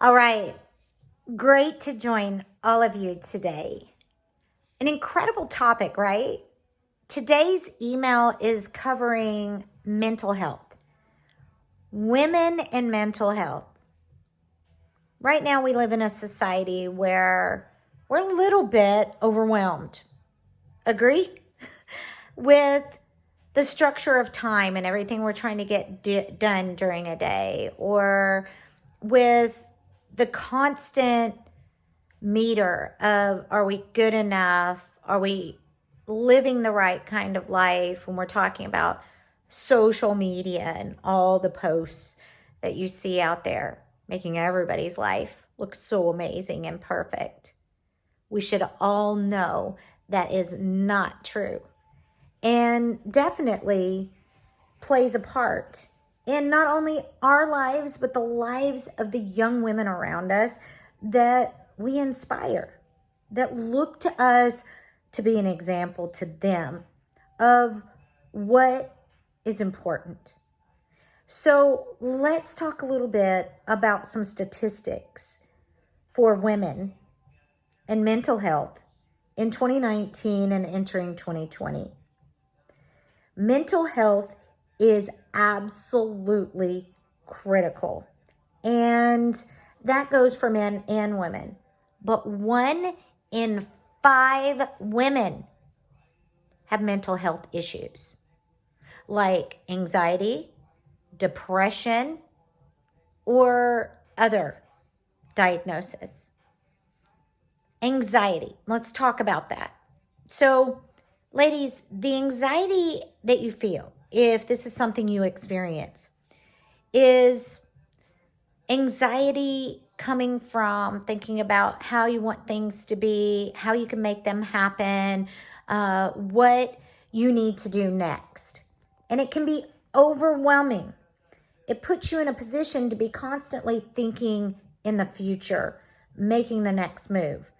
All right. Great to join all of you today. An incredible topic, right? Today's email is covering mental health. Women and mental health. Right now, we live in a society where we're a little bit overwhelmed. Agree? With the structure of time and everything we're trying to get done during a day, or with the constant meter of, are we good enough? Are we living the right kind of life? When we're talking about social media and all the posts that you see out there, making everybody's life look so amazing and perfect. We should all know that is not true, and definitely plays a part in not only our lives, but the lives of the young women around us that we inspire, that look to us to be an example to them of what is important. So let's talk a little bit about some statistics for women and mental health in 2019 and entering 2020. Mental health is absolutely critical, and that goes for men and women. But 1 in 5 women have mental health issues like anxiety, depression, or other diagnosis. Anxiety, let's talk about that. So, ladies, the anxiety that you feel, if this is something you experience, is anxiety coming from thinking about how you want things to be, how you can make them happen, what you need to do next. And it can be overwhelming. It puts you in a position to be constantly thinking in the future, making the next move,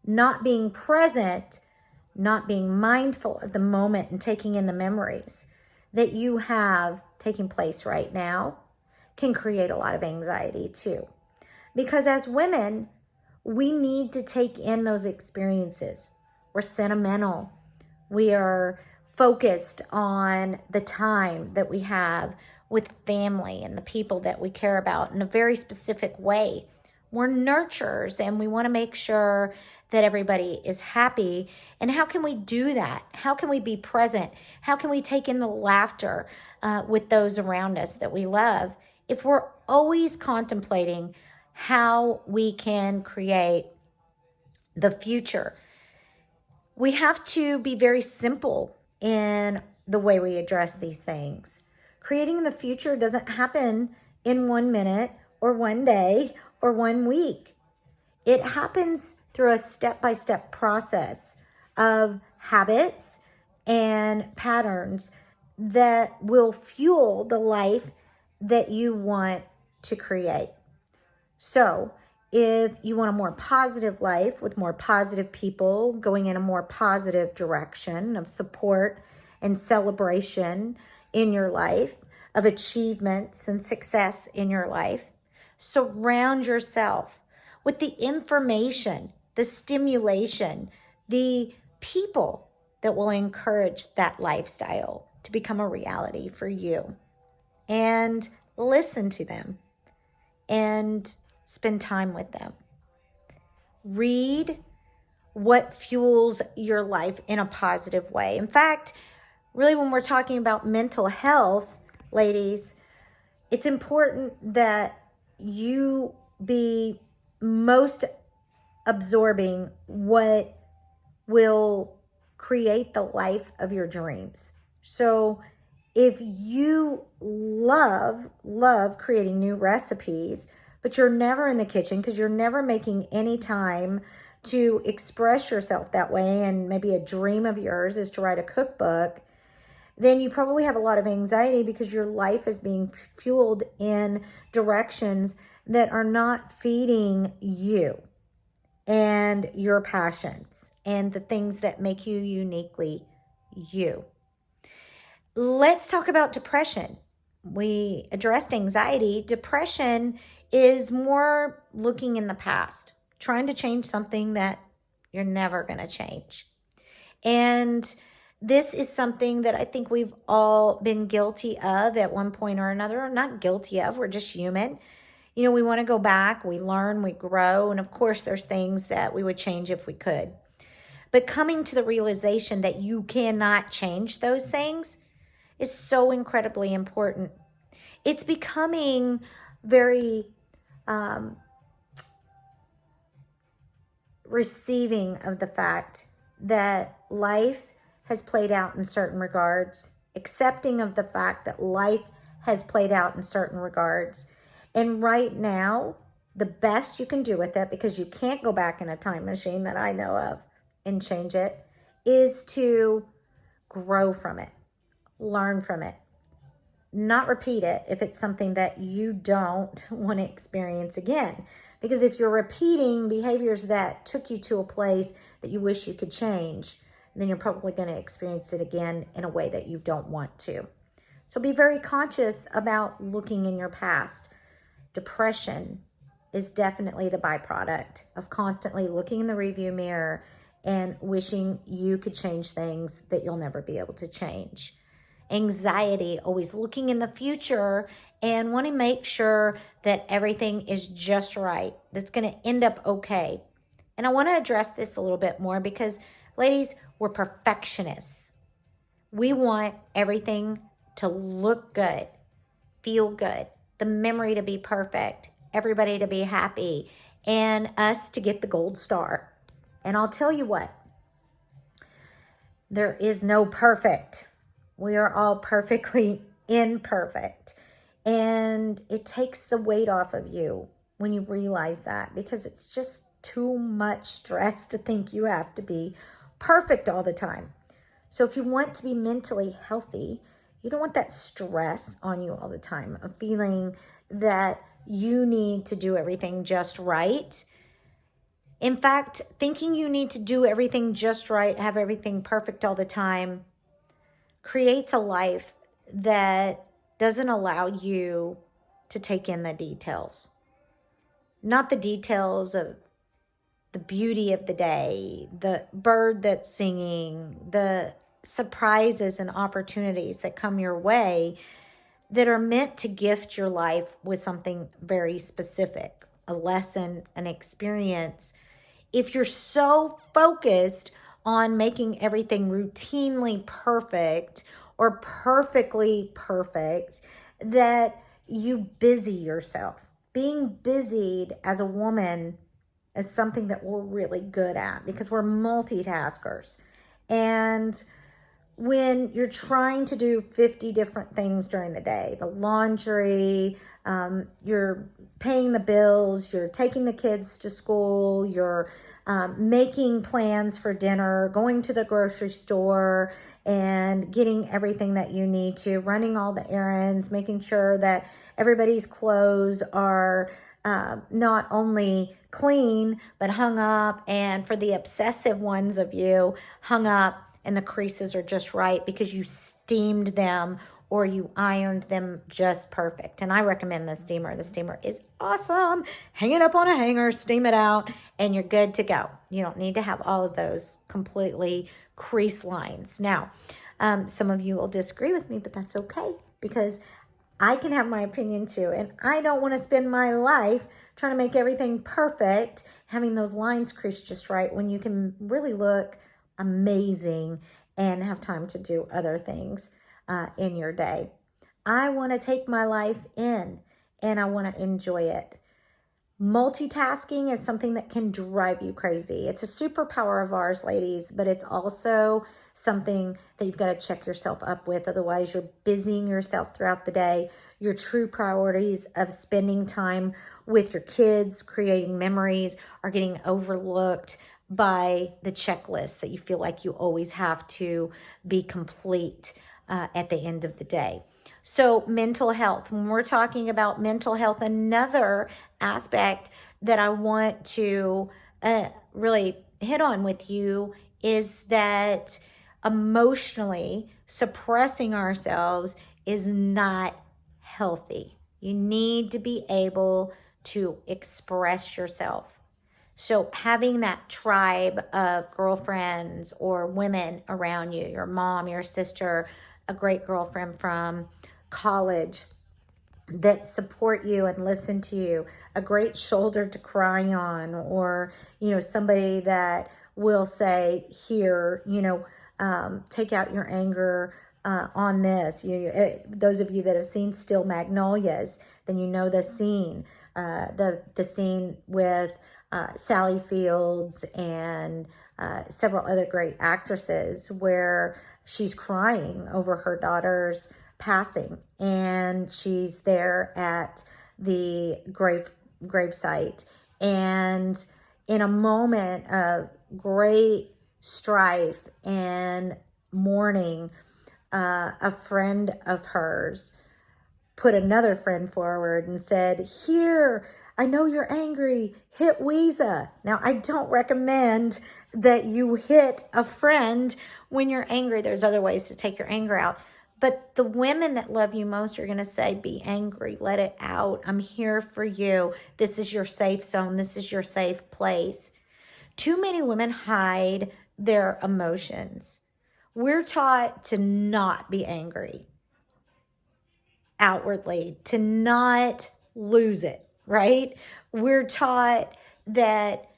not being present, not being mindful of the moment and taking in the memories that you have taking place right now can create a lot of anxiety too. Because as women, we need to take in those experiences. We're sentimental. We are focused on the time that we have with family and the people that we care about in a very specific way. We're nurturers, and we want to make sure that everybody is happy. And how can we do that? How can we be present? How can we take in the laughter with those around us that we love if we're always contemplating how we can create the future? We have to be very simple in the way we address these things. Creating the future doesn't happen in 1 minute or 1 day or 1 week. It happens through a step-by-step process of habits and patterns that will fuel the life that you want to create. So if you want a more positive life with more positive people going in a more positive direction of support and celebration in your life, of achievements and success in your life, surround yourself with the information, the stimulation, the people that will encourage that lifestyle to become a reality for you. And listen to them and spend time with them. Read what fuels your life in a positive way. In fact, really, when we're talking about mental health, ladies, it's important that you be most absorbing what will create the life of your dreams. So if you love creating new recipes, but you're never in the kitchen because you're never making any time to express yourself that way, and maybe a dream of yours is to write a cookbook, then you probably have a lot of anxiety because your life is being fueled in directions that are not feeding you and your passions and the things that make you uniquely you. Let's talk about depression. We addressed anxiety. Depression is more looking in the past, trying to change something that you're never going to change. And this is something that I think we've all been guilty of at one point or another, or not guilty of, we're just human. You know, we want to go back, we learn, we grow, and of course there's things that we would change if we could. But coming to the realization that you cannot change those things is so incredibly important. It's becoming very receiving of the fact that life has played out in certain regards, accepting of the fact that life has played out in certain regards. And right now, the best you can do with it, because you can't go back in a time machine that I know of and change it, is to grow from it, learn from it, not repeat it if it's something that you don't want to experience again. Because if you're repeating behaviors that took you to a place that you wish you could change, then you're probably going to experience it again in a way that you don't want to. So be very conscious about looking in your past. Depression is definitely the byproduct of constantly looking in the rearview mirror and wishing you could change things that you'll never be able to change. Anxiety, always looking in the future and want to make sure that everything is just right, that's going to end up okay. And I want to address this a little bit more because, ladies, we're perfectionists. We want everything to look good, feel good, the memory to be perfect, everybody to be happy, and us to get the gold star. And I'll tell you what, there is no perfect. We are all perfectly imperfect. And it takes the weight off of you when you realize that, because it's just too much stress to think you have to be perfect all the time. So if you want to be mentally healthy, you don't want that stress on you all the time of feeling that you need to do everything just right. In fact, thinking you need to do everything just right, have everything perfect all the time, creates a life that doesn't allow you to take in the details. Not the details of the beauty of the day, the bird that's singing, the surprises and opportunities that come your way that are meant to gift your life with something very specific, a lesson, an experience. If you're so focused on making everything routinely perfect or perfectly perfect that you busy yourself. Being busied as a woman is something that we're really good at because we're multitaskers. And when you're trying to do 50 different things during the day, the laundry, you're paying the bills, you're taking the kids to school, you're making plans for dinner, going to the grocery store and getting everything that you need to, running all the errands, making sure that everybody's clothes are not only clean, but hung up, and for the obsessive ones of you, hung up and the creases are just right because you steamed them or you ironed them just perfect. And I recommend the steamer. The steamer is awesome. Hang it up on a hanger, steam it out, and you're good to go. You don't need to have all of those completely crease lines. Now, some of you will disagree with me, but that's okay because I can have my opinion too. And I don't want to spend my life trying to make everything perfect, having those lines creased just right when you can really look amazing and have time to do other things in your day. I want to take my life in and I want to enjoy it. Multitasking is something that can drive you crazy. It's a superpower of ours, ladies, but it's also something that you've got to check yourself up with. Otherwise, you're busying yourself throughout the day. Your true priorities of spending time with your kids, creating memories, are getting overlooked by the checklist that you feel like you always have to be complete at the end of the day. So mental health, when we're talking about mental health, another aspect that I want to really hit on with you is that emotionally suppressing ourselves is not healthy. You need to be able to express yourself. So having that tribe of girlfriends or women around you, your mom, your sister, a great girlfriend from college that support you and listen to you, a great shoulder to cry on, or, somebody that will say, here, take out your anger on this. Those of you that have seen Still Magnolias, then you know the scene, the scene with Sally Fields and several other great actresses where she's crying over her daughter's passing, and she's there at the gravesite, and in a moment of great strife and mourning, a friend of hers put another friend forward and said, here, I know you're angry, hit Weeza. Now, I don't recommend that you hit a friend when you're angry. There's other ways to take your anger out. But the women that love you most are going to say, be angry, let it out. I'm here for you. This is your safe zone. This is your safe place. Too many women hide their emotions. We're taught to not be angry outwardly, to not lose it, right? We're taught that,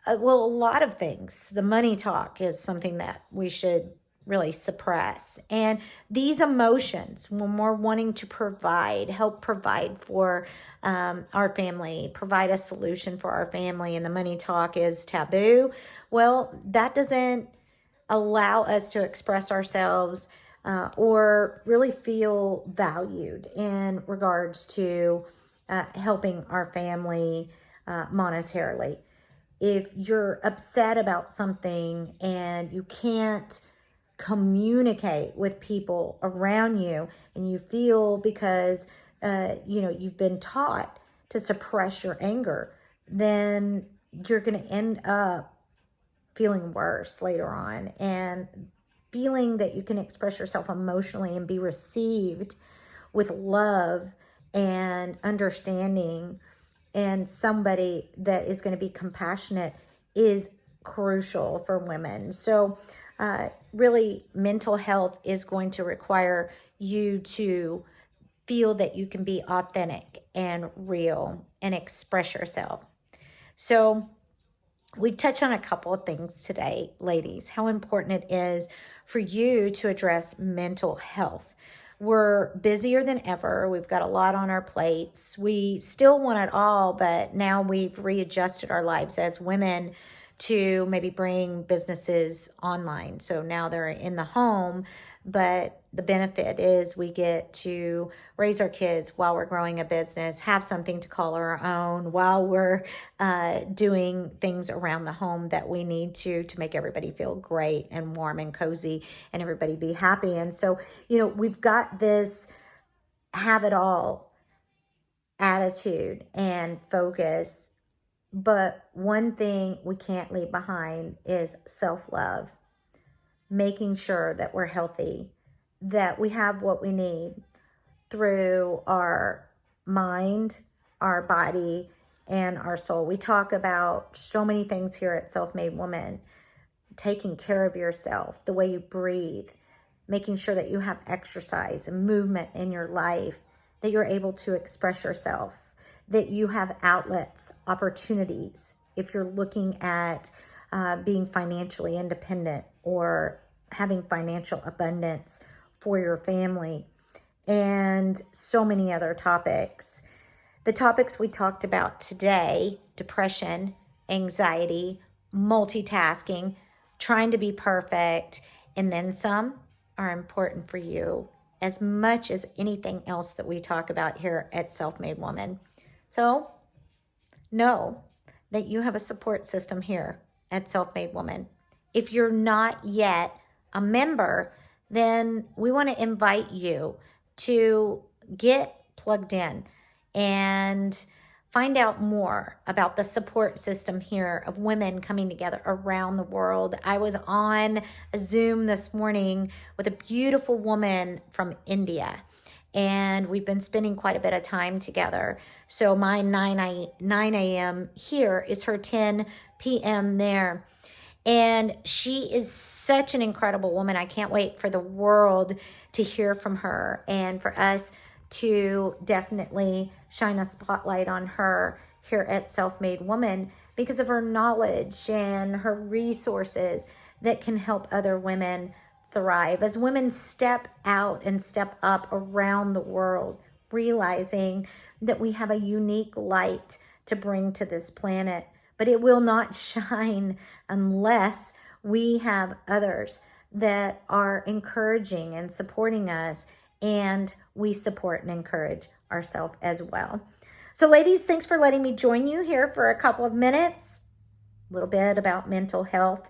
a lot of things. The money talk is something that we should really suppress. And these emotions, when we're wanting to help provide for our family, provide a solution for our family, and the money talk is taboo, well, that doesn't allow us to express ourselves or really feel valued in regards to helping our family monetarily. If you're upset about something and you can't communicate with people around you, and you feel because you've been taught to suppress your anger, then you're going to end up feeling worse later on, and feeling that you can express yourself emotionally and be received with love and understanding, and somebody that is going to be compassionate is crucial for women. So really, mental health is going to require you to feel that you can be authentic and real and express yourself. So we touch on a couple of things today, ladies, how important it is for you to address mental health. We're busier than ever. We've got a lot on our plates. We still want it all, but now we've readjusted our lives as women to maybe bring businesses online. So now they're in the home, but the benefit is we get to raise our kids while we're growing a business, have something to call our own while we're doing things around the home that we need to make everybody feel great and warm and cozy and everybody be happy. And so, we've got this have it all attitude and focus. But one thing we can't leave behind is self-love, making sure that we're healthy, that we have what we need through our mind, our body, and our soul. We talk about so many things here at SelfMade Woman: taking care of yourself, the way you breathe, making sure that you have exercise and movement in your life, that you're able to express yourself, that you have outlets, opportunities. If you're looking at being financially independent or having financial abundance for your family, and so many other topics. The topics we talked about today: depression, anxiety, multitasking, trying to be perfect, and then some, are important for you as much as anything else that we talk about here at SelfMade Woman. So know that you have a support system here at SelfMade Woman. If you're not yet a member, then we want to invite you to get plugged in and find out more about the support system here of women coming together around the world. I was on a Zoom this morning with a beautiful woman from India, and we've been spending quite a bit of time together. So my 9 a.m. here is her 10 p.m. there. And she is such an incredible woman. I can't wait for the world to hear from her and for us to definitely shine a spotlight on her here at SelfMade Woman because of her knowledge and her resources that can help other women thrive. As women step out and step up around the world, realizing that we have a unique light to bring to this planet, but it will not shine unless we have others that are encouraging and supporting us, and we support and encourage ourselves as well. So ladies, thanks for letting me join you here for a couple of minutes. A little bit about mental health.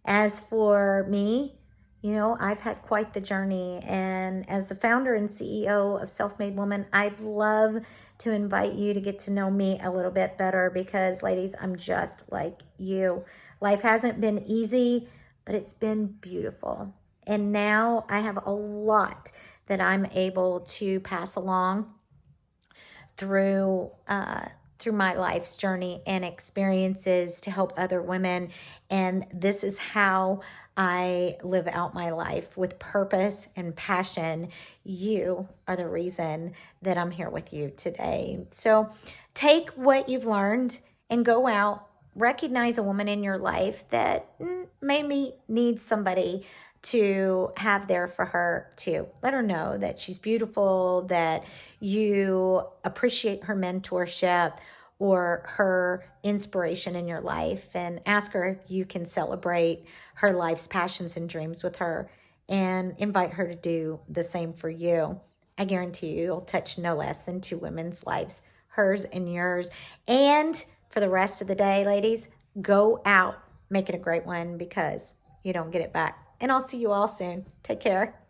As for me, you know, I've had quite the journey, and as the founder and CEO of SelfMade Woman, I'd love to invite you to get to know me a little bit better because, ladies, I'm just like you. Life hasn't been easy, but it's been beautiful. And now I have a lot that I'm able to pass along through my life's journey and experiences to help other women. And this is how I live out my life with purpose and passion. You are the reason that I'm here with you today. So take what you've learned and go out, recognize a woman in your life that maybe needs somebody to have there for her too. Let her know that she's beautiful, that you appreciate her mentorship or her inspiration in your life, and ask her if you can celebrate her life's passions and dreams with her and invite her to do the same for you. I guarantee you'll touch no less than 2 women's lives, hers and yours. And for the rest of the day, ladies, go out, make it a great one because you don't get it back. And I'll see you all soon. Take care.